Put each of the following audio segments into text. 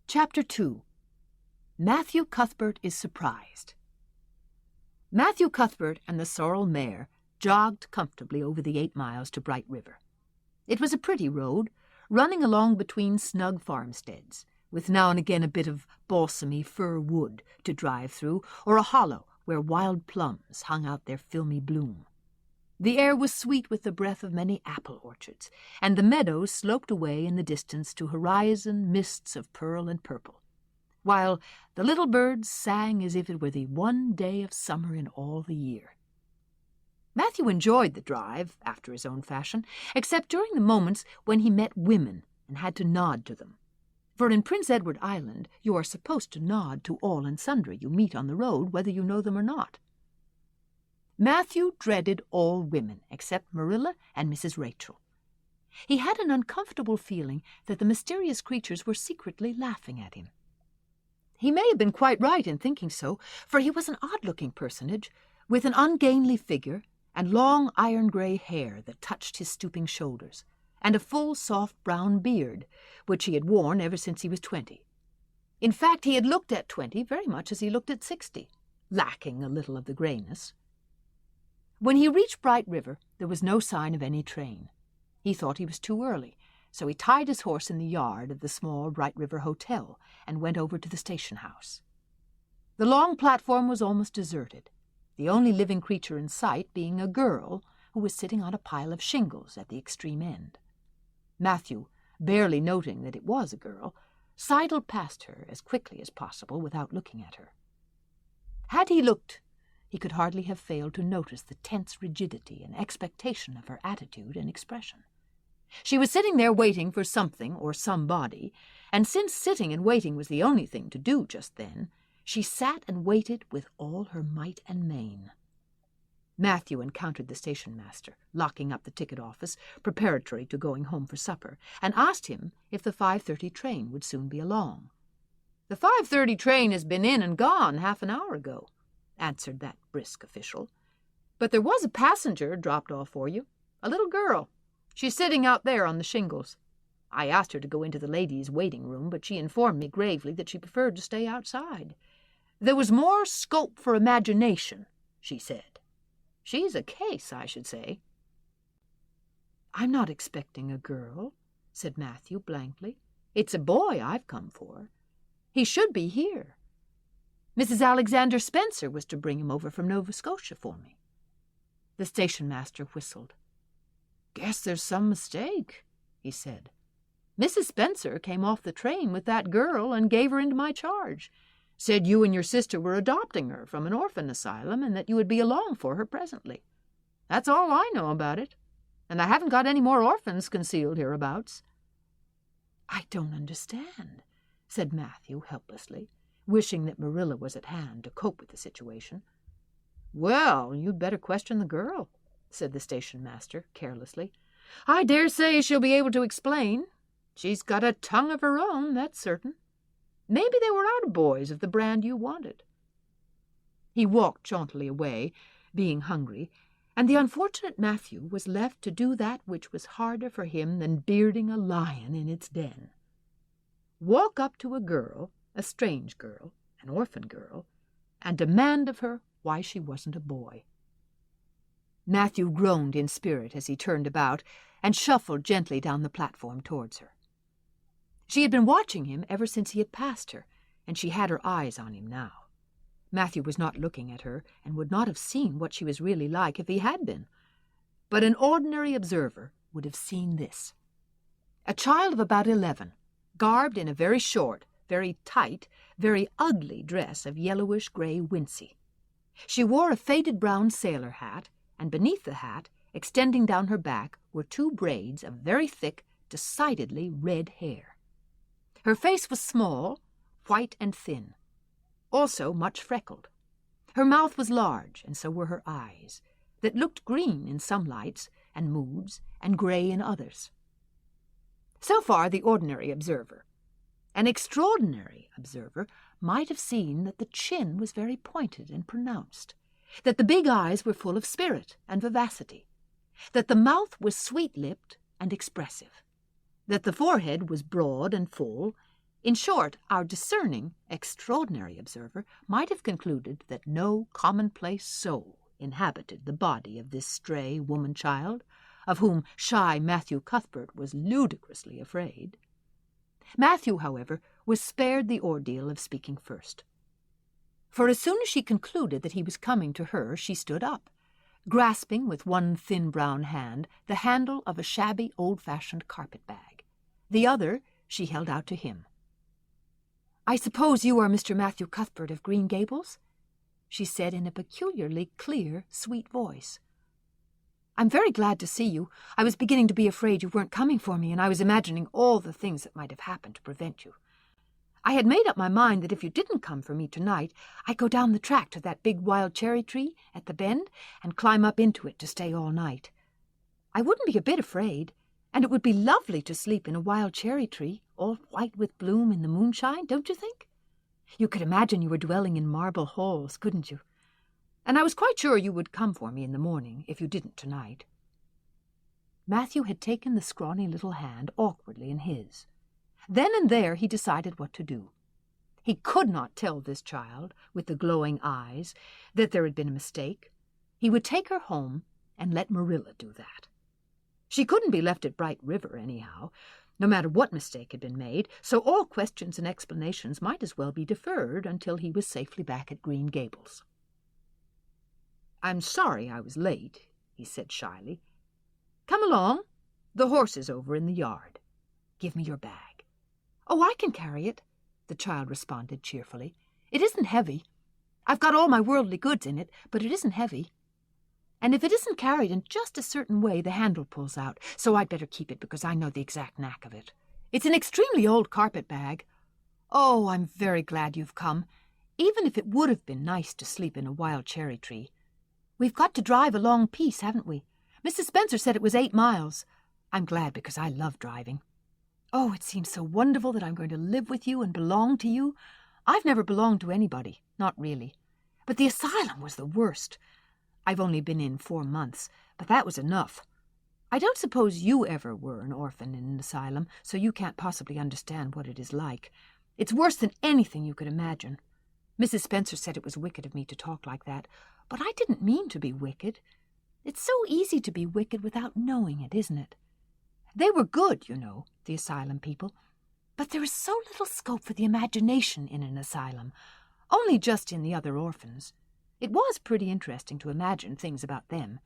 Chapter 2. Matthew Cuthbert is surprised. Matthew Cuthbert and the sorrel mare jogged comfortably over the 8 miles to Bright River. It was a pretty road, running along between snug farmsteads, with now and again a bit of balsamy fir wood to drive through, or a hollow where wild plums hung out their filmy bloom. The air was sweet with the breath of many apple orchards, and the meadows sloped away in the distance to horizon mists of pearl and purple, while the little birds sang as if it were the one day of summer in all the year. Matthew enjoyed the drive, after his own fashion, except during the moments when he met women and had to nod to them. For in Prince Edward Island you are supposed to nod to all and sundry you meet on the road, whether you know them or not. Matthew dreaded all women except Marilla and Mrs. Rachel. He had an uncomfortable feeling that the mysterious creatures were secretly laughing at him. He may have been quite right in thinking so, for he was an odd-looking personage, with an ungainly figure and long iron-gray hair that touched his stooping shoulders, and a full, soft brown beard, which he had worn ever since he was 20. In fact, he had looked at 20 very much as he looked at 60, lacking a little of the grayness. When he reached Bright River, there was no sign of any train. He thought he was too early, so he tied his horse in the yard of the small Bright River Hotel and went over to the station house. The long platform was almost deserted, the only living creature in sight being a girl who was sitting on a pile of shingles at the extreme end. Matthew, barely noting that it was a girl, sidled past her as quickly as possible without looking at her. Had he looked, he could hardly have failed to notice the tense rigidity and expectation of her attitude and expression. She was sitting there waiting for something or somebody, and since sitting and waiting was the only thing to do just then, she sat and waited with all her might and main. Matthew encountered the station master, locking up the ticket office, preparatory to going home for supper, and asked him if the 5:30 train would soon be along. "The 5:30 train has been in and gone half an hour ago," answered that brisk official. "But there was a passenger dropped off for you, a little girl. She's sitting out there on the shingles. I asked her to go into the ladies' waiting room, but she informed me gravely that she preferred to stay outside. There was more scope for imagination, she said. She's a case, I should say." "I'm not expecting a girl," said Matthew blankly. "It's a boy I've come for. He should be here. Mrs. Alexander Spencer was to bring him over from Nova Scotia for me." The station master whistled. "Guess there's some mistake," he said. "Mrs. Spencer came off the train with that girl and gave her into my charge. Said you and your sister were adopting her from an orphan asylum and that you would be along for her presently. That's all I know about it, and I haven't got any more orphans concealed hereabouts." "I don't understand," said Matthew helplessly, wishing that Marilla was at hand to cope with the situation. "Well, you'd better question the girl," said the station master carelessly. "I dare say she'll be able to explain. She's got a tongue of her own, that's certain. Maybe they were out of boys of the brand you wanted." He walked jauntily away, being hungry, and the unfortunate Matthew was left to do that which was harder for him than bearding a lion in its den. Walk up to a girl, a strange girl, an orphan girl, and demand of her why she wasn't a boy. Matthew groaned in spirit as he turned about and shuffled gently down the platform towards her. She had been watching him ever since he had passed her, and she had her eyes on him now. Matthew was not looking at her and would not have seen what she was really like if he had been, but an ordinary observer would have seen this. A child of about 11, garbed in a very short, very tight, very ugly dress of yellowish-gray wincey. She wore a faded brown sailor hat, and beneath the hat, extending down her back, were 2 braids of very thick, decidedly red hair. Her face was small, white and thin, also much freckled. Her mouth was large, and so were her eyes, that looked green in some lights and moods and gray in others. So far the ordinary observer. An extraordinary observer might have seen that the chin was very pointed and pronounced, that the big eyes were full of spirit and vivacity, that the mouth was sweet-lipped and expressive, that the forehead was broad and full, In short, our discerning, extraordinary observer might have concluded that no commonplace soul inhabited the body of this stray woman-child, of whom shy Matthew Cuthbert was ludicrously afraid. Matthew, however, was spared the ordeal of speaking first. For as soon as she concluded that he was coming to her, she stood up, grasping with one thin brown hand the handle of a shabby old-fashioned carpet-bag. The other she held out to him. "I suppose you are Mr. Matthew Cuthbert of Green Gables?" she said in a peculiarly clear, sweet voice. "I'm very glad to see you. I was beginning to be afraid you weren't coming for me, and I was imagining all the things that might have happened to prevent you. I had made up my mind that if you didn't come for me tonight, I'd go down the track to that big wild cherry tree at the bend and climb up into it to stay all night. I wouldn't be a bit afraid, and it would be lovely to sleep in a wild cherry tree, all white with bloom in the moonshine, don't you think? You could imagine you were dwelling in marble halls, couldn't you? And I was quite sure you would come for me in the morning, if you didn't tonight." Matthew had taken the scrawny little hand awkwardly in his. Then and there he decided what to do. He could not tell this child, with the glowing eyes, that there had been a mistake. He would take her home and let Marilla do that. She couldn't be left at Bright River, anyhow, no matter what mistake had been made, so all questions and explanations might as well be deferred until he was safely back at Green Gables. "I'm sorry I was late," he said shyly. "Come along. The horse is over in the yard. Give me your bag." "Oh, I can carry it," the child responded cheerfully. "It isn't heavy. I've got all my worldly goods in it, but it isn't heavy. And if it isn't carried in just a certain way, the handle pulls out, so I'd better keep it because I know the exact knack of it. It's an extremely old carpet bag. Oh, I'm very glad you've come, even if it would have been nice to sleep in a wild cherry tree. We've got to drive a long piece, haven't we? Mrs. Spencer said it was 8 miles. I'm glad because I love driving. Oh, it seems so wonderful that I'm going to live with you and belong to you. I've never belonged to anybody, not really. But the asylum was the worst. I've only been in 4 months, but that was enough. I don't suppose you ever were an orphan in an asylum, so you can't possibly understand what it is like. It's worse than anything you could imagine. Mrs. Spencer said it was wicked of me to talk like that, but I didn't mean to be wicked. It's so easy to be wicked without knowing it, isn't it? They were good, you know, the asylum people, but there is so little scope for the imagination in an asylum, only just in the other orphans. It was pretty interesting to imagine things about them.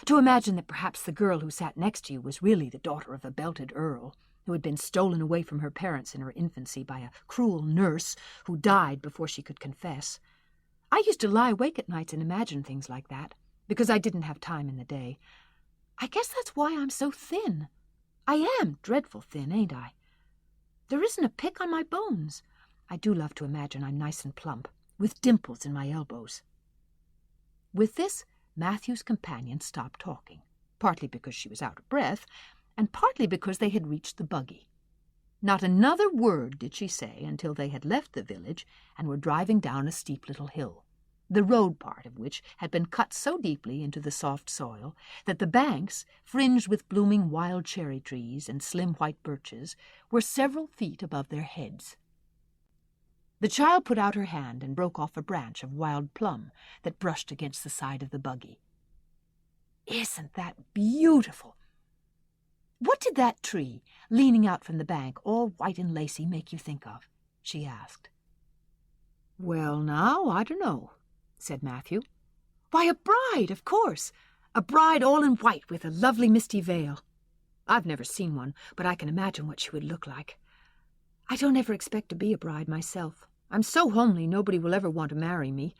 To imagine that perhaps the girl who sat next to you was really the daughter of a belted earl, who had been stolen away from her parents in her infancy by a cruel nurse who died before she could confess. I used to lie awake at nights and imagine things like that, because I didn't have time in the day. I guess that's why I'm so thin. I am dreadful thin, ain't I? There isn't a pick on my bones. I do love to imagine I'm nice and plump, with dimples in my elbows." With this, Matthew's companion stopped talking, partly because she was out of breath, and partly because they had reached the buggy. Not another word did she say until they had left the village and were driving down a steep little hill, the road part of which had been cut so deeply into the soft soil that the banks, fringed with blooming wild cherry trees and slim white birches, were several feet above their heads. The child put out her hand and broke off a branch of wild plum that brushed against the side of the buggy. "Isn't that beautiful? What did that tree, leaning out from the bank, all white and lacy, make you think of?" she asked. "Well, now, I don't know," said Matthew. "Why, a bride, of course. A bride all in white with a lovely misty veil. I've never seen one, but I can imagine what she would look like. I don't ever expect to be a bride myself. I'm so homely nobody will ever want to marry me,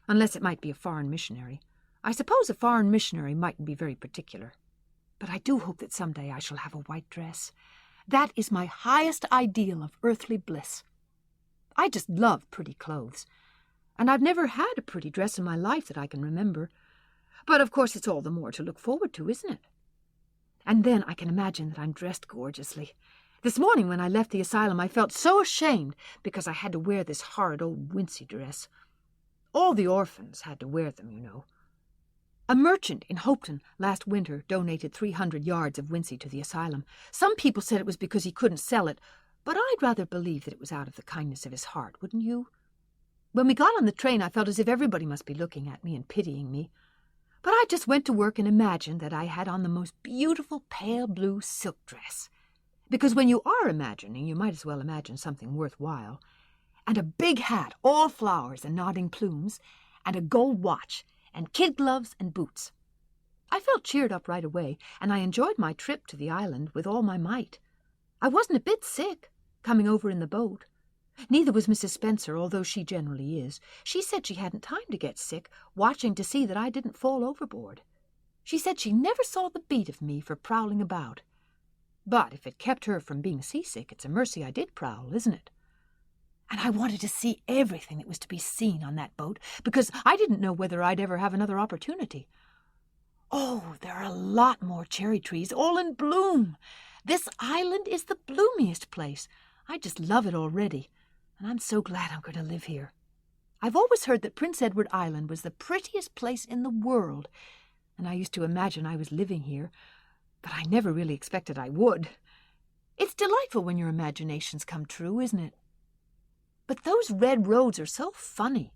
unless it might be a foreign missionary. I suppose a foreign missionary mightn't be very particular. But I do hope that someday I shall have a white dress. That is my highest ideal of earthly bliss. I just love pretty clothes, and I've never had a pretty dress in my life that I can remember. But of course it's all the more to look forward to, isn't it? And then I can imagine that I'm dressed gorgeously. This morning when I left the asylum I felt so ashamed because I had to wear this horrid old wincey dress. All the orphans had to wear them, you know. A merchant in Hopeton last winter donated 300 yards of wincey to the asylum. Some people said it was because he couldn't sell it, But I'd rather believe that it was out of the kindness of his heart, wouldn't you? When we got on the train, I felt as if everybody must be looking at me and pitying me. But I just went to work and imagined that I had on the most beautiful pale blue silk dress. Because when you are imagining, you might as well imagine something worthwhile. And a big hat, all flowers and nodding plumes, and a gold watch, and kid gloves and boots. I felt cheered up right away, and I enjoyed my trip to the island with all my might. I wasn't a bit sick, coming over in the boat. Neither was Mrs. Spencer, although she generally is. She said she hadn't time to get sick, watching to see that I didn't fall overboard. She said she never saw the beat of me for prowling about. But if it kept her from being seasick, it's a mercy I did prowl, isn't it? And I wanted to see everything that was to be seen on that boat, because I didn't know whether I'd ever have another opportunity. Oh, there are a lot more cherry trees, all in bloom. This island is the bloomiest place. I just love it already, and I'm so glad I'm going to live here. I've always heard that Prince Edward Island was the prettiest place in the world, and I used to imagine I was living here, but I never really expected I would. It's delightful when your imaginations come true, isn't it? But those red roads are so funny.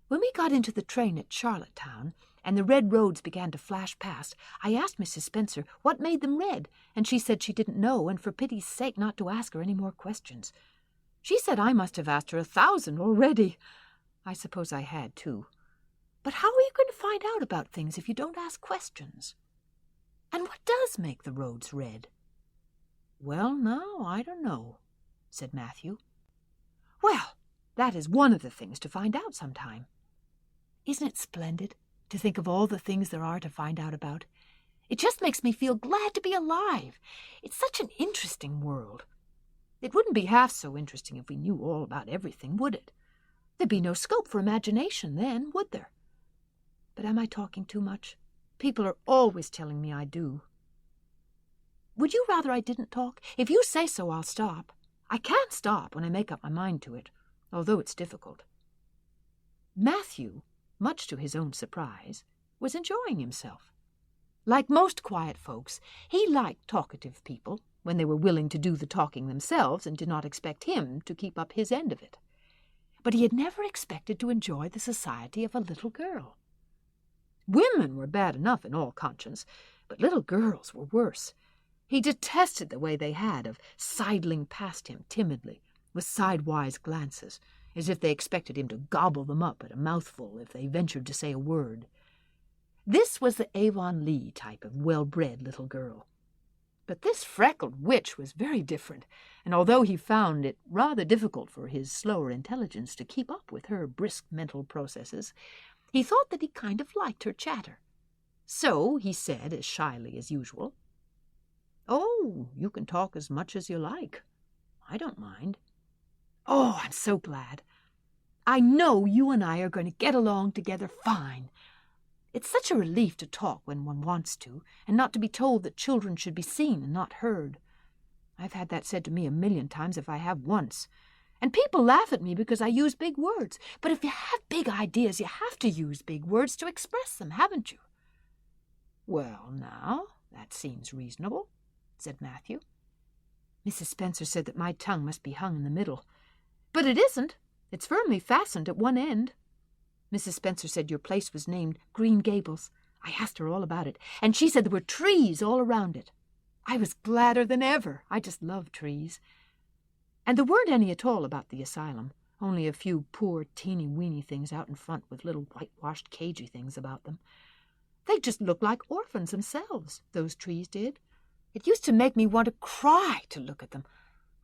When we got into the train at Charlottetown, and the red roads began to flash past, I asked Mrs. Spencer what made them red, and she said she didn't know, and for pity's sake not to ask her any more questions. She said I must have asked her 1,000 already. I suppose I had, too. But how are you going to find out about things if you don't ask questions? And what does make the roads red? Well, now, I don't know, said Matthew. Well, that is one of the things to find out sometime. Isn't it splendid to think of all the things there are to find out about? It just makes me feel glad to be alive. It's such an interesting world. It wouldn't be half so interesting if we knew all about everything, would it? There'd be no scope for imagination then, would there? But am I talking too much? People are always telling me I do. Would you rather I didn't talk? If you say so, I'll stop. I can't stop when I make up my mind to it, although it's difficult. Matthew, much to his own surprise, was enjoying himself. Like most quiet folks, he liked talkative people when they were willing to do the talking themselves and did not expect him to keep up his end of it. But he had never expected to enjoy the society of a little girl. Women were bad enough in all conscience, but little girls were worse. He detested the way they had of sidling past him timidly, with sidewise glances, as if they expected him to gobble them up at a mouthful if they ventured to say a word. This was the Avonlea type of well-bred little girl. But this freckled witch was very different, and although he found it rather difficult for his slower intelligence to keep up with her brisk mental processes, he thought that he kind of liked her chatter. So he said, as shyly as usual, "Oh, you can talk as much as you like. I don't mind." "Oh, I'm so glad. I know you and I are going to get along together fine. It's such a relief to talk when one wants to, and not to be told that children should be seen and not heard. I've had that said to me 1,000,000 times if I have once. And people laugh at me because I use big words. But if you have big ideas, you have to use big words to express them, haven't you?" "Well, now, that seems reasonable," said Matthew. "Mrs. Spencer said that my tongue must be hung in the middle. But it isn't. It's firmly fastened at one end. Mrs. Spencer said your place was named Green Gables. I asked her all about it, and she said there were trees all around it. I was gladder than ever. I just love trees. And there weren't any at all about the asylum, only a few poor teeny-weeny things out in front with little whitewashed cagey things about them. They just looked like orphans themselves, those trees did. It used to make me want to cry to look at them.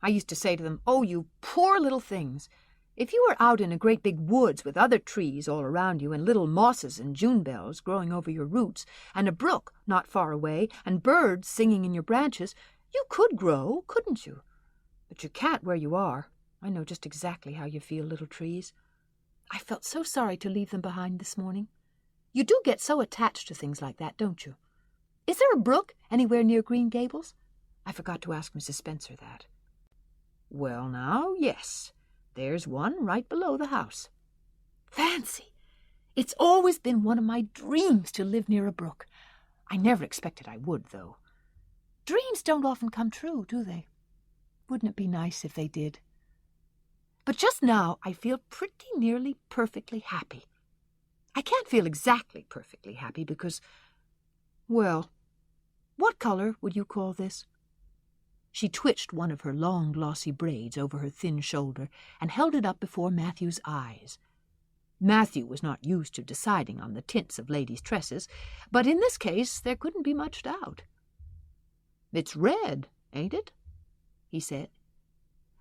I used to say to them, 'Oh, you poor little things. If you were out in a great big woods with other trees all around you and little mosses and June bells growing over your roots and a brook not far away and birds singing in your branches, you could grow, couldn't you? But you can't where you are. I know just exactly how you feel, little trees. I felt so sorry to leave them behind this morning. You do get so attached to things like that, don't you? Is there a brook anywhere near Green Gables? I forgot to ask Mrs. Spencer that." "Well, now, yes. There's one right below the house." "Fancy! It's always been one of my dreams to live near a brook. I never expected I would, though. Dreams don't often come true, do they?" Wouldn't it be nice if they did? But just now I feel pretty nearly perfectly happy. I can't feel exactly perfectly happy because, well, what color would you call this? She twitched one of her long, glossy braids over her thin shoulder and held it up before Matthew's eyes. Matthew was not used to deciding on the tints of ladies' tresses, but in this case there couldn't be much doubt. "It's red, ain't it?" he said.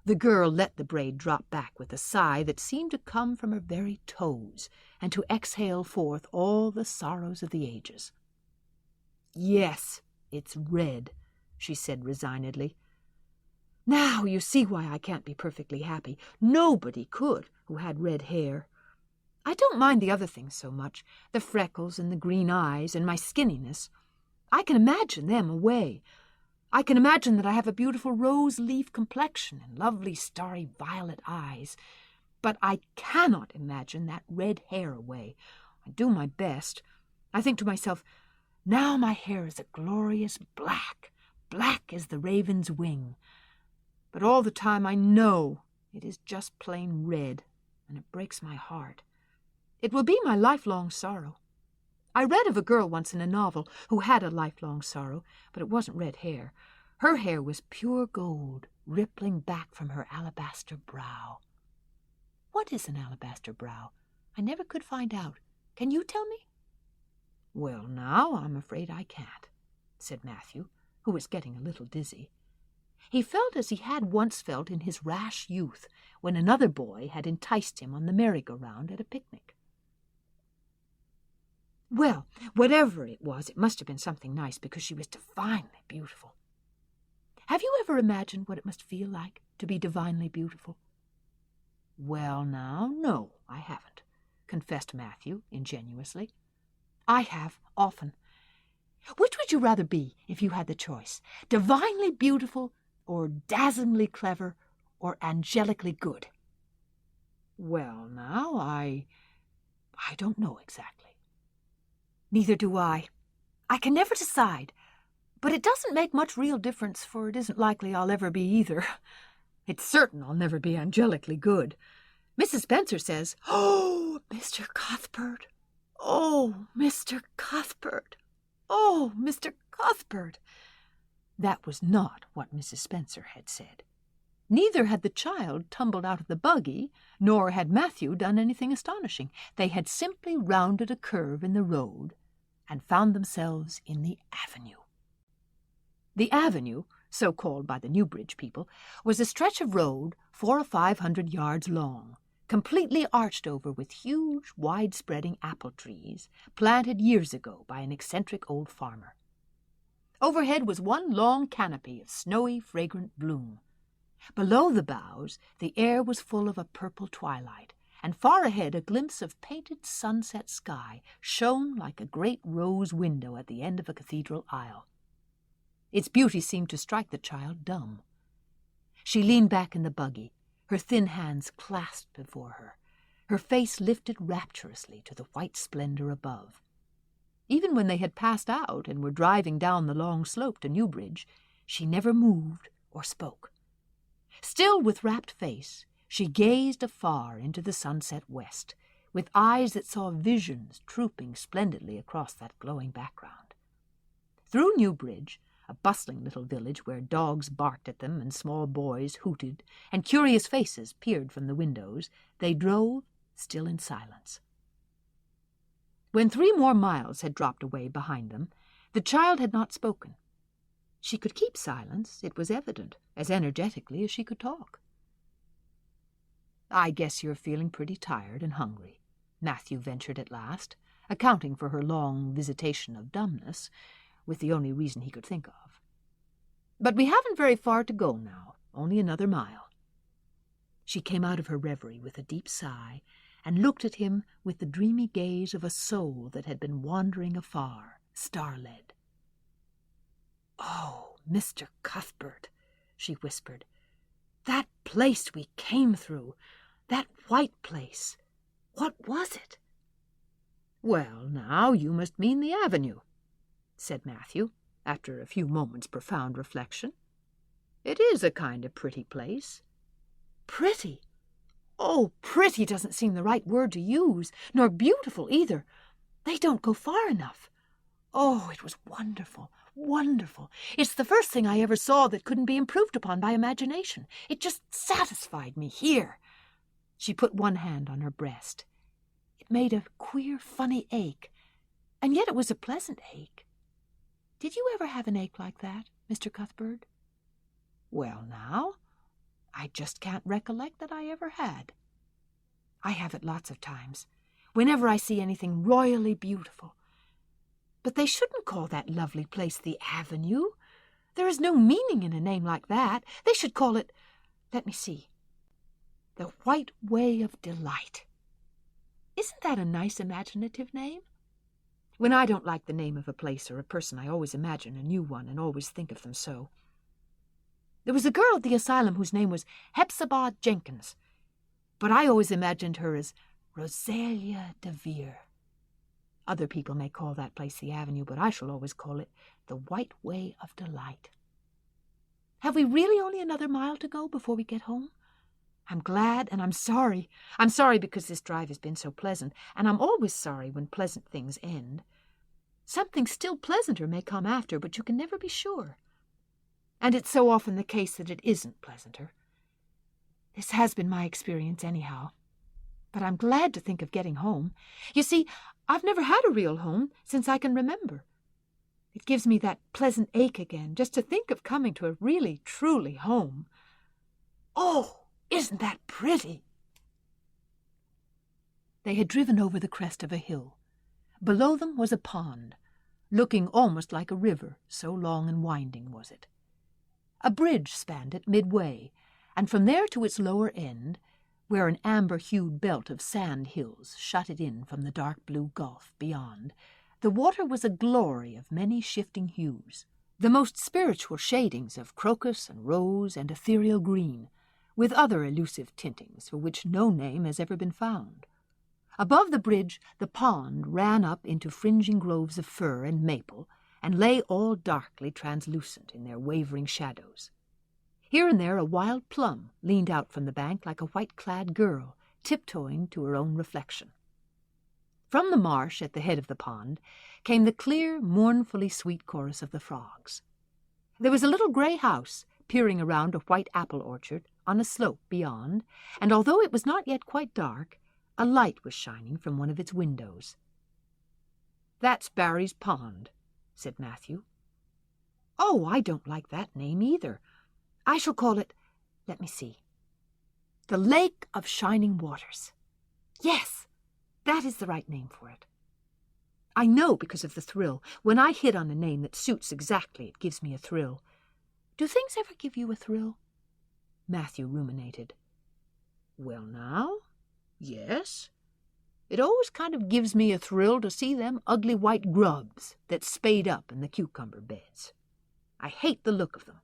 The girl let the braid drop back with a sigh that seemed to come from her very toes and to exhale forth all the sorrows of the ages. "Yes, it's red," she said resignedly. "Now you see why I can't be perfectly happy. Nobody could who had red hair. I don't mind the other things so much, the freckles and the green eyes and my skinniness. I can imagine them away. I can imagine that I have a beautiful rose-leaf complexion and lovely starry violet eyes. But I cannot imagine that red hair away. I do my best. I think to myself, now my hair is a glorious black, black as the raven's wing. But all the time I know it is just plain red, and it breaks my heart. It will be my lifelong sorrow. I read of a girl once in a novel who had a lifelong sorrow, but it wasn't red hair. Her hair was pure gold, rippling back from her alabaster brow. What is an alabaster brow? I never could find out. Can you tell me? Well, now, I'm afraid I can't, said Matthew, who was getting a little dizzy. He felt as he had once felt in his rash youth, when another boy had enticed him on the merry-go-round at a picnic. Well, whatever it was, it must have been something nice, because she was divinely beautiful. Have you ever imagined what it must feel like to be divinely beautiful? Well, now, no, I haven't, confessed Matthew ingenuously. I have, often. Which would you rather be if you had the choice? Divinely beautiful, or dazzlingly clever, or angelically good? Well, now, I don't know exactly. Neither do I. I can never decide. But it doesn't make much real difference, for it isn't likely I'll ever be either. It's certain I'll never be angelically good. Mrs. Spencer says, "Oh, Mr. Cuthbert! Oh, Mr. Cuthbert! Oh, Mr. Cuthbert!" That was not what Mrs. Spencer had said. Neither had the child tumbled out of the buggy, nor had Matthew done anything astonishing. They had simply rounded a curve in the road and found themselves in the avenue. The avenue, so called by the Newbridge people, was a stretch of road 400 or 500 yards long, completely arched over with huge, wide-spreading apple trees, planted years ago by an eccentric old farmer. Overhead was one long canopy of snowy, fragrant bloom. Below the boughs, the air was full of a purple twilight, and far ahead a glimpse of painted sunset sky shone like a great rose window at the end of a cathedral aisle. Its beauty seemed to strike the child dumb. She leaned back in the buggy, her thin hands clasped before her, her face lifted rapturously to the white splendor above. Even when they had passed out and were driving down the long slope to Newbridge, she never moved or spoke. Still with rapt face, she gazed afar into the sunset west, with eyes that saw visions trooping splendidly across that glowing background. Through Newbridge, a bustling little village where dogs barked at them and small boys hooted, and curious faces peered from the windows, they drove, still in silence. When 3 more miles had dropped away behind them, the child had not spoken. She could keep silence, it was evident, as energetically as she could talk. "I guess you're feeling pretty tired and hungry," Matthew ventured at last, accounting for her long visitation of dumbness, with the only reason he could think of. "But we haven't very far to go now, only another mile." She came out of her reverie with a deep sigh, and looked at him with the dreamy gaze of a soul that had been wandering afar, star-led. "Oh, Mr. Cuthbert," she whispered, "that place we came through, that white place, what was it?" "Well, now, you must mean the avenue," said Matthew, after a few moments' profound reflection. It is a kind of pretty place. Pretty? Oh, pretty doesn't seem the right word to use, nor beautiful either. They don't go far enough. Oh, it was wonderful, wonderful. It's the first thing I ever saw that couldn't be improved upon by imagination. It just satisfied me here. She put one hand on her breast. It made a queer, funny ache, and yet it was a pleasant ache. Did you ever have an ache like that, Mr. Cuthbert? Well, now, I just can't recollect that I ever had. I have it lots of times, whenever I see anything royally beautiful. But they shouldn't call that lovely place the Avenue. There is no meaning in a name like that. They should call it, let me see, the White Way of Delight. Isn't that a nice imaginative name? When I don't like the name of a place or a person, I always imagine a new one and always think of them so. There was a girl at the asylum whose name was Hepzibah Jenkins, but I always imagined her as Rosalia de Vere. Other people may call that place the Avenue, but I shall always call it the White Way of Delight. Have we really only another mile to go before we get home? I'm glad and I'm sorry. I'm sorry because this drive has been so pleasant, and I'm always sorry when pleasant things end. Something still pleasanter may come after, but you can never be sure. And it's so often the case that it isn't pleasanter. This has been my experience anyhow. But I'm glad to think of getting home. You see, I've never had a real home since I can remember. It gives me that pleasant ache again, just to think of coming to a really, truly home. Oh, isn't that pretty? They had driven over the crest of a hill. Below them was a pond, looking almost like a river, so long and winding was it. A bridge spanned it midway, and from there to its lower end, where an amber-hued belt of sand hills shut it in from the dark blue gulf beyond, the water was a glory of many shifting hues, the most spiritual shadings of crocus and rose and ethereal green, with other elusive tintings for which no name has ever been found. Above the bridge, the pond ran up into fringing groves of fir and maple, and lay all darkly translucent in their wavering shadows. Here and there a wild plum leaned out from the bank like a white-clad girl, tiptoeing to her own reflection. From the marsh at the head of the pond came the clear, mournfully sweet chorus of the frogs. There was a little grey house peering around a white apple orchard on a slope beyond, and although it was not yet quite dark, a light was shining from one of its windows. "That's Barry's Pond," said Matthew. "Oh, I don't like that name either. I shall call it, let me see, the Lake of Shining Waters. Yes, that is the right name for it. I know because of the thrill. When I hit on a name that suits exactly, it gives me a thrill. Do things ever give you a thrill?" Matthew ruminated. "Well, now, yes. It always kind of gives me a thrill to see them ugly white grubs that spade up in the cucumber beds. I hate the look of them.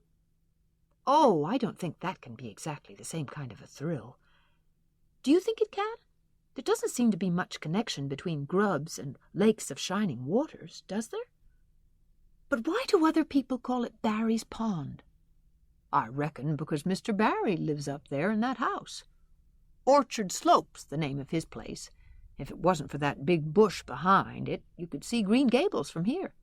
Oh, I don't think that can be exactly the same kind of a thrill. Do you think it can? There doesn't seem to be much connection between grubs and lakes of shining waters, does there? But why do other people call it Barry's Pond?" "I reckon because Mr. Barry lives up there in that house. Orchard Slope's the name of his place. If it wasn't for that big bush behind it, you could see Green Gables from here.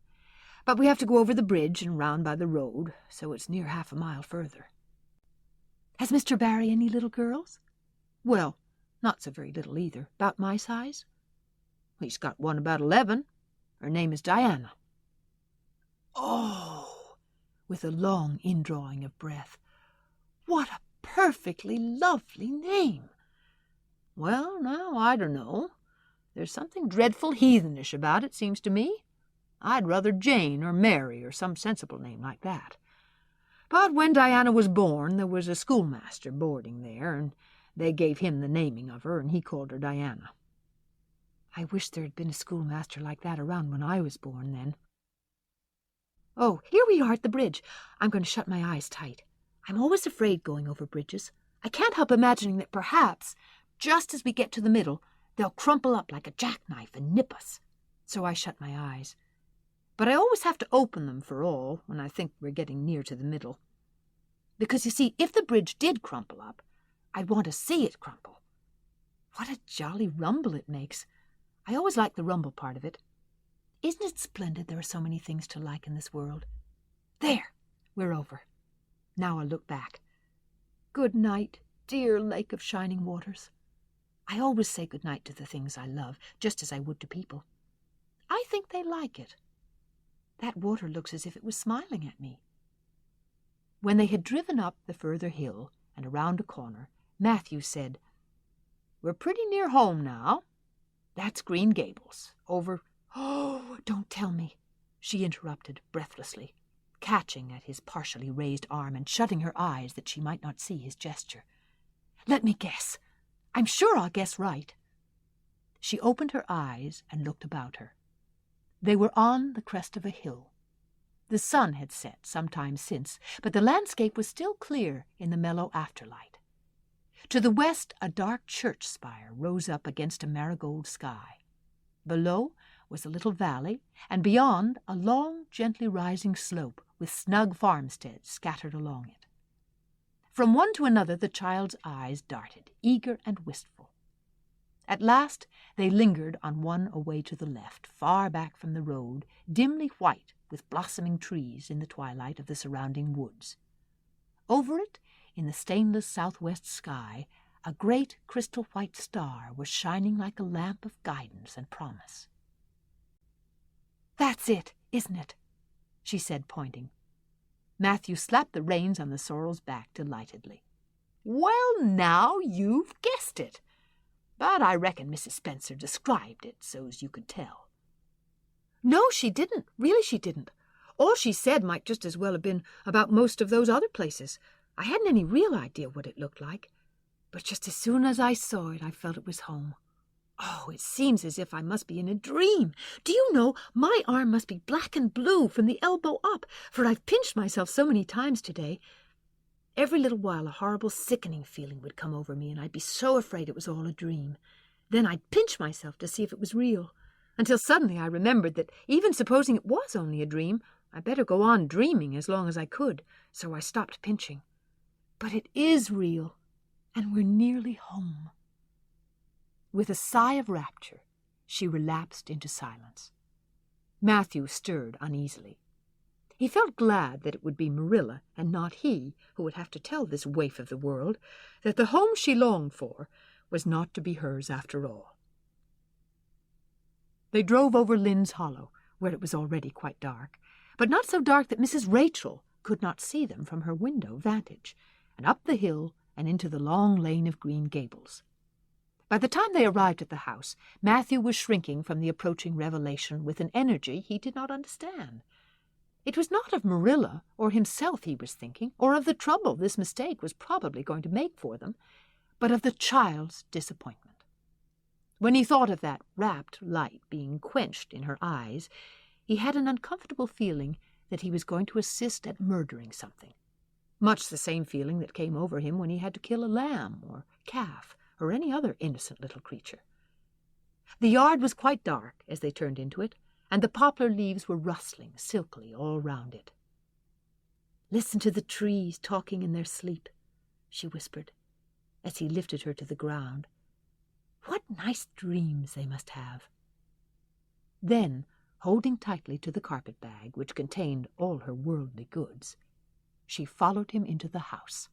But we have to go over the bridge and round by the road, so it's near half a mile further." "Has Mr. Barry any little girls?" "Well, not so very little either. About my size." "He's got one about 11. Her name is Diana." "Oh," with a long indrawing of breath, "what a perfectly lovely name." "Well, now, I don't know. There's something dreadful heathenish about it, seems to me. I'd rather Jane or Mary or some sensible name like that. But when Diana was born, there was a schoolmaster boarding there, and they gave him the naming of her, and he called her Diana." "I wish there had been a schoolmaster like that around when I was born, then." "Oh, here we are at the bridge. I'm going to shut my eyes tight. I'm always afraid going over bridges. I can't help imagining that perhaps, just as we get to the middle, they'll crumple up like a jackknife and nip us. So I shut my eyes. But I always have to open them for all when I think we're getting near to the middle. Because, you see, if the bridge did crumple up, I'd want to see it crumple. What a jolly rumble it makes. I always like the rumble part of it. Isn't it splendid there are so many things to like in this world? There, we're over. Now I'll look back. Good night, dear lake of shining waters. I always say good night to the things I love, just as I would to people. I think they like it. That water looks as if it was smiling at me. When they had driven up the further hill and around a corner, Matthew said, "We're pretty near home now. That's Green Gables, over—" "Oh, don't tell me," she interrupted breathlessly, catching at his partially raised arm and shutting her eyes that she might not see his gesture. "Let me guess. I'm sure I'll guess right." She opened her eyes and looked about her. They were on the crest of a hill. The sun had set some time since, but the landscape was still clear in the mellow afterlight. To the west, a dark church spire rose up against a marigold sky. Below was a little valley, and beyond a long, gently rising slope with snug farmsteads scattered along it. From one to another the child's eyes darted, eager and wistful. At last they lingered on one away to the left, far back from the road, dimly white with blossoming trees in the twilight of the surrounding woods. Over it, in the stainless southwest sky, a great crystal-white star was shining like a lamp of guidance and promise. "That's it, isn't it?" she said, pointing. Matthew slapped the reins on the sorrel's back delightedly. "Well, now you've guessed it. But I reckon Mrs. Spencer described it so's you could tell." "No, she didn't. Really she didn't. All she said might just as well have been about most of those other places. I hadn't any real idea what it looked like. But just as soon as I saw it, I felt it was home. Oh, it seems as if I must be in a dream. Do you know, my arm must be black and blue from the elbow up, for I've pinched myself so many times today. Every little while a horrible sickening feeling would come over me, and I'd be so afraid it was all a dream. Then I'd pinch myself to see if it was real, until suddenly I remembered that even supposing it was only a dream, I'd better go on dreaming as long as I could, so I stopped pinching. But it is real, and we're nearly home." With a sigh of rapture, she relapsed into silence. Matthew stirred uneasily. He felt glad that it would be Marilla and not he who would have to tell this waif of the world that the home she longed for was not to be hers after all. They drove over Lynn's Hollow, where it was already quite dark, but not so dark that Mrs. Rachel could not see them from her window vantage, and up the hill and into the long lane of Green Gables. By the time they arrived at the house, Matthew was shrinking from the approaching revelation with an energy he did not understand. It was not of Marilla or himself he was thinking, or of the trouble this mistake was probably going to make for them, but of the child's disappointment. When he thought of that rapt light being quenched in her eyes, he had an uncomfortable feeling that he was going to assist at murdering something, much the same feeling that came over him when he had to kill a lamb or calf or any other innocent little creature. The yard was quite dark as they turned into it, and the poplar leaves were rustling silkily all round it. "Listen to the trees talking in their sleep," she whispered, as he lifted her to the ground. "What nice dreams they must have." Then, holding tightly to the carpet-bag, which contained all her worldly goods, she followed him into the house.